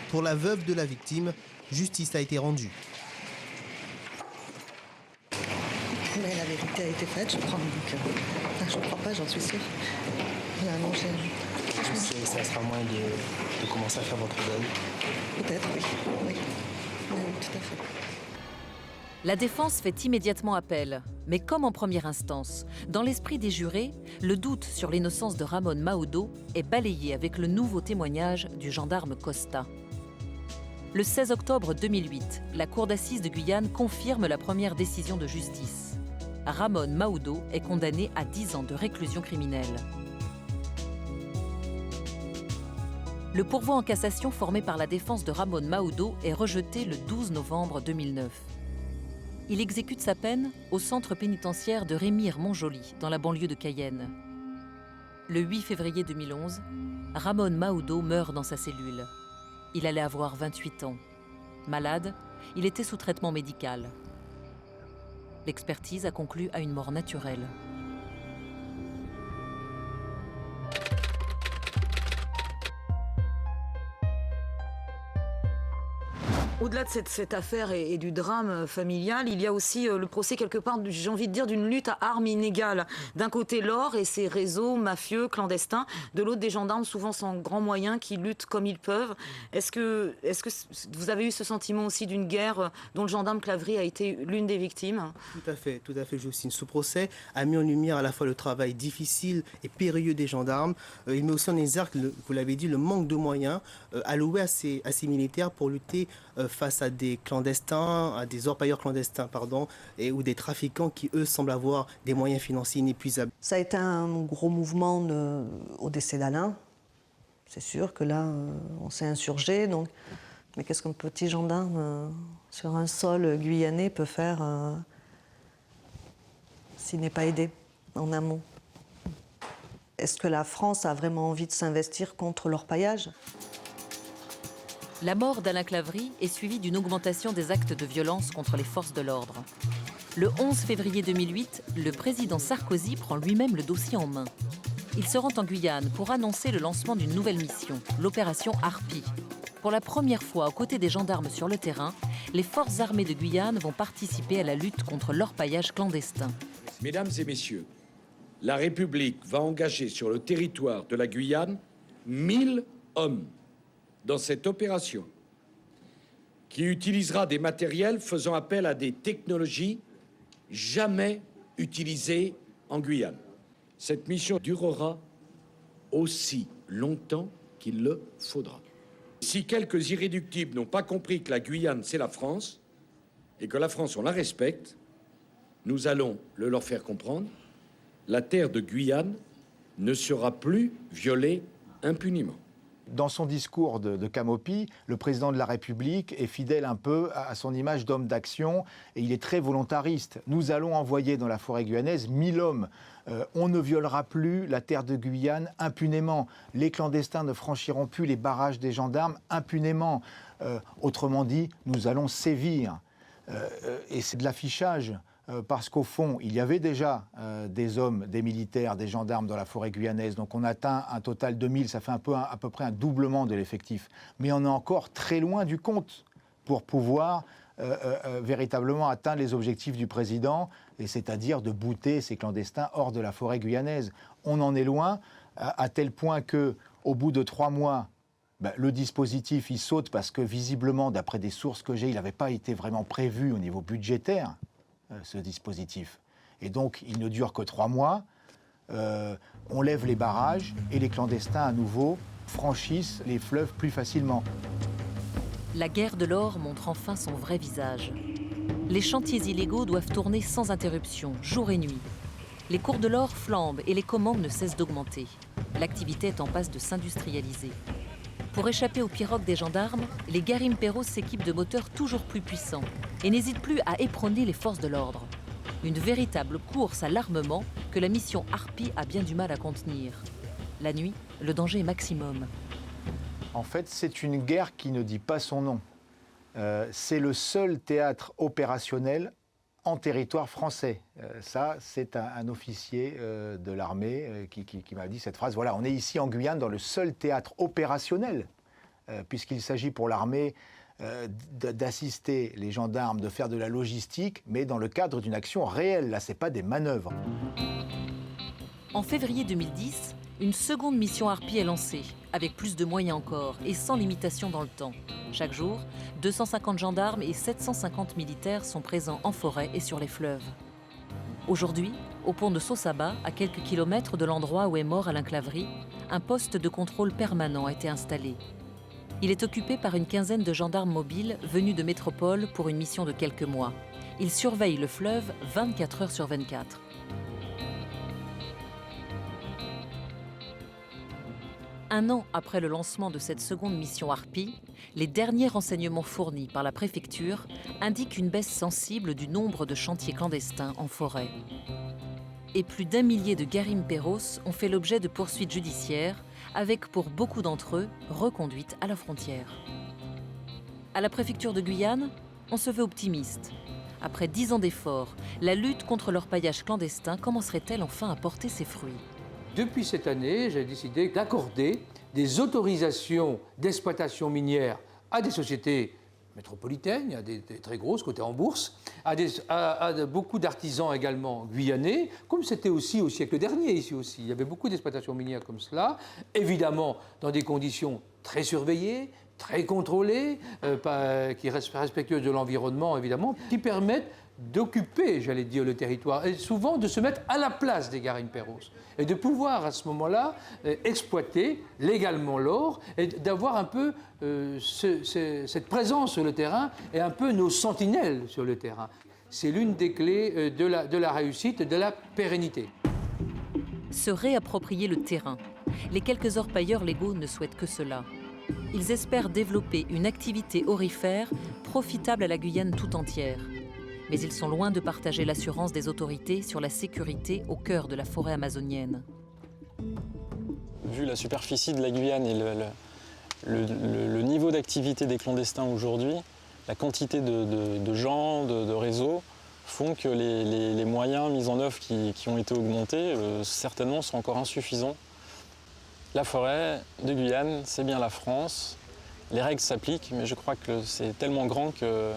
Pour la veuve de la victime, justice a été rendue. Mais la vérité a été faite, je crois. Donc, je ne crois pas, j'en suis sûre. Voilà, non, ça sera moins de commencer à faire votre deuil. Peut-être, oui. Oui, tout à fait. La défense fait immédiatement appel. Mais comme en première instance, dans l'esprit des jurés, le doute sur l'innocence de Ramon Maodo est balayé avec le nouveau témoignage du gendarme Costa. Le 16 octobre 2008, la Cour d'assises de Guyane confirme la première décision de justice. Ramon Maodo est condamné à 10 ans de réclusion criminelle. Le pourvoi en cassation formé par la défense de Ramon Maodo est rejeté le 12 novembre 2009. Il exécute sa peine au centre pénitentiaire de Rémire-Montjoly, dans la banlieue de Cayenne. Le 8 février 2011, Ramon Maodo meurt dans sa cellule. Il allait avoir 28 ans. Malade, il était sous traitement médical. L'expertise a conclu à une mort naturelle. Au-delà de cette affaire et du drame familial, il y a aussi le procès quelque part, j'ai envie de dire, d'une lutte à armes inégales. D'un côté, l'or et ses réseaux mafieux, clandestins. De l'autre, des gendarmes, souvent sans grands moyens, qui luttent comme ils peuvent. Est-ce que vous avez eu ce sentiment aussi d'une guerre dont le gendarme Claverie a été l'une des victimes ? Tout à fait, Jocelyne. Ce procès a mis en lumière à la fois le travail difficile et périlleux des gendarmes. Il met aussi en exergue, vous l'avez dit, le manque de moyens alloués à ces militaires pour lutter face à des clandestins, à des orpailleurs clandestins, ou des trafiquants qui, eux, semblent avoir des moyens financiers inépuisables. Ça a été un gros mouvement au décès d'Alain. C'est sûr que là, on s'est insurgé. Donc... Mais qu'est-ce qu'un petit gendarme sur un sol guyanais peut faire s'il n'est pas aidé en amont ? Est-ce que la France a vraiment envie de s'investir contre l'orpaillage ? La mort d'Alain Claverie est suivie d'une augmentation des actes de violence contre les forces de l'ordre. Le 11 février 2008, le président Sarkozy prend lui-même le dossier en main. Il se rend en Guyane pour annoncer le lancement d'une nouvelle mission, l'opération Harpie. Pour la première fois, aux côtés des gendarmes sur le terrain, les forces armées de Guyane vont participer à la lutte contre l'orpaillage clandestin. Mesdames et messieurs, la République va engager sur le territoire de la Guyane 1000 hommes dans cette opération qui utilisera des matériels faisant appel à des technologies jamais utilisées en Guyane. Cette mission durera aussi longtemps qu'il le faudra. Si quelques irréductibles n'ont pas compris que la Guyane, c'est la France, et que la France, on la respecte, nous allons le leur faire comprendre. La terre de Guyane ne sera plus violée impunément. Dans son discours de Camopi, le président de la République est fidèle un peu à son image d'homme d'action et il est très volontariste. Nous allons envoyer dans la forêt guyanaise 1000 hommes. On ne violera plus la terre de Guyane impunément. Les clandestins ne franchiront plus les barrages des gendarmes impunément. Autrement dit, nous allons sévir. Et c'est de l'affichage. Parce qu'au fond, il y avait déjà des hommes, des militaires, des gendarmes dans la forêt guyanaise. Donc on atteint un total de 1000, ça fait à peu près un doublement de l'effectif. Mais on est encore très loin du compte pour pouvoir véritablement atteindre les objectifs du président, et c'est-à-dire de bouter ces clandestins hors de la forêt guyanaise. On en est loin, à tel point qu'au bout de 3 mois, le dispositif il saute parce que visiblement, d'après des sources que j'ai, il n'avait pas été vraiment prévu au niveau budgétaire, ce dispositif. Et donc, il ne dure que 3 mois. On lève les barrages et les clandestins, à nouveau, franchissent les fleuves plus facilement. La guerre de l'or montre enfin son vrai visage. Les chantiers illégaux doivent tourner sans interruption, jour et nuit. Les cours de l'or flambent et les commandes ne cessent d'augmenter. L'activité est en passe de s'industrialiser. Pour échapper aux pirogues des gendarmes, les Garimperos s'équipent de moteurs toujours plus puissants et n'hésitent plus à éperonner les forces de l'ordre. Une véritable course à l'armement que la mission Harpie a bien du mal à contenir. La nuit, le danger est maximum. En fait, c'est une guerre qui ne dit pas son nom. C'est le seul théâtre opérationnel en territoire français. Ça, c'est un officier de l'armée qui m'a dit cette phrase. Voilà, on est ici en Guyane dans le seul théâtre opérationnel, puisqu'il s'agit pour l'armée d'assister les gendarmes, de faire de la logistique, mais dans le cadre d'une action réelle. Là, ce n'est pas des manœuvres. En février 2010, une seconde mission Harpie est lancée, avec plus de moyens encore et sans limitation dans le temps. Chaque jour, 250 gendarmes et 750 militaires sont présents en forêt et sur les fleuves. Aujourd'hui, au pont de Sosaba, à quelques kilomètres de l'endroit où est mort Alain Claverie, un poste de contrôle permanent a été installé. Il est occupé par une quinzaine de gendarmes mobiles venus de métropole pour une mission de quelques mois. Ils surveillent le fleuve 24 heures sur 24. Un an après le lancement de cette seconde mission Harpie, les derniers renseignements fournis par la préfecture indiquent une baisse sensible du nombre de chantiers clandestins en forêt. Et plus d'1 millier de Garimperos ont fait l'objet de poursuites judiciaires, avec pour beaucoup d'entre eux reconduite à la frontière. À la préfecture de Guyane, on se veut optimiste. Après 10 ans d'efforts, la lutte contre l'orpaillage clandestin commencerait-elle enfin à porter ses fruits ? Depuis cette année, j'ai décidé d'accorder des autorisations d'exploitation minière à des sociétés métropolitaines, à des très grosses, cotées en bourse, à beaucoup d'artisans également guyanais, comme c'était aussi au siècle dernier ici aussi. Il y avait beaucoup d'exploitations minières comme cela, évidemment dans des conditions très surveillées, très contrôlées, qui restent respectueuses de l'environnement évidemment, qui permettent d'occuper, j'allais dire, le territoire, et souvent de se mettre à la place des Garimperos, et de pouvoir à ce moment-là exploiter légalement l'or, et d'avoir un peu cette présence sur le terrain, et un peu nos sentinelles sur le terrain. C'est l'une des clés de la réussite, de la pérennité. Se réapproprier le terrain. Les quelques orpailleurs légaux ne souhaitent que cela. Ils espèrent développer une activité aurifère profitable à la Guyane tout entière. Mais ils sont loin de partager l'assurance des autorités sur la sécurité au cœur de la forêt amazonienne. Vu la superficie de la Guyane et le niveau d'activité des clandestins aujourd'hui, la quantité de gens, de réseaux, font que les moyens mis en œuvre qui ont été augmentés, certainement, sont encore insuffisants. La forêt de Guyane, c'est bien la France. Les règles s'appliquent, mais je crois que c'est tellement grand que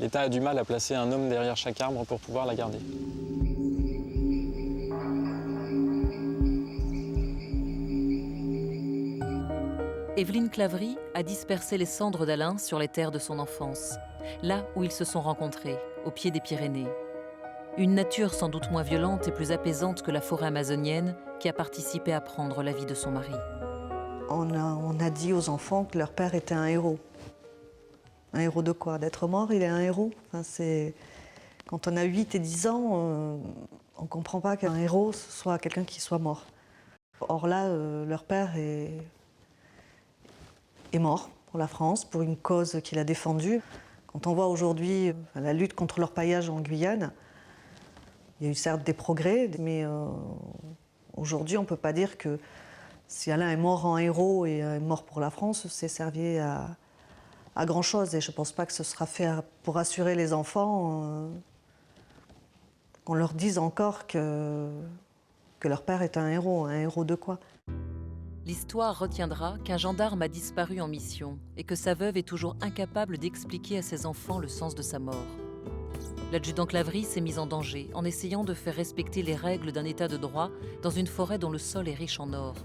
l'État a du mal à placer un homme derrière chaque arbre pour pouvoir la garder. Evelyne Claverie a dispersé les cendres d'Alain sur les terres de son enfance, là où ils se sont rencontrés, au pied des Pyrénées. Une nature sans doute moins violente et plus apaisante que la forêt amazonienne qui a participé à prendre la vie de son mari. On a dit aux enfants que leur père était un héros. Un héros de quoi? D'être mort, il est un héros. Enfin, quand on a 8 et 10 ans, on ne comprend pas qu'un héros ce soit quelqu'un qui soit mort. Or là, leur père est mort pour la France, pour une cause qu'il a défendue. Quand on voit aujourd'hui la lutte contre l'orpaillage en Guyane, il y a eu certes des progrès, mais aujourd'hui, on ne peut pas dire que si Alain est mort en héros et est mort pour la France, c'est servi à grand-chose. Et je ne pense pas que ce sera fait pour rassurer les enfants, qu'on leur dise encore que leur père est un héros de quoi. L'histoire retiendra qu'un gendarme a disparu en mission et que sa veuve est toujours incapable d'expliquer à ses enfants le sens de sa mort. L'adjudant Claverie s'est mis en danger en essayant de faire respecter les règles d'un état de droit dans une forêt dont le sol est riche en or.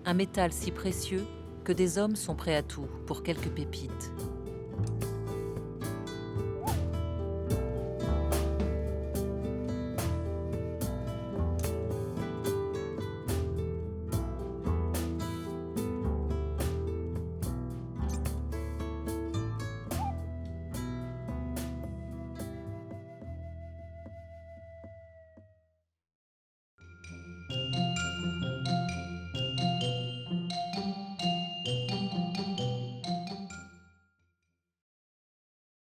Un métal si précieux que des hommes sont prêts à tout pour quelques pépites.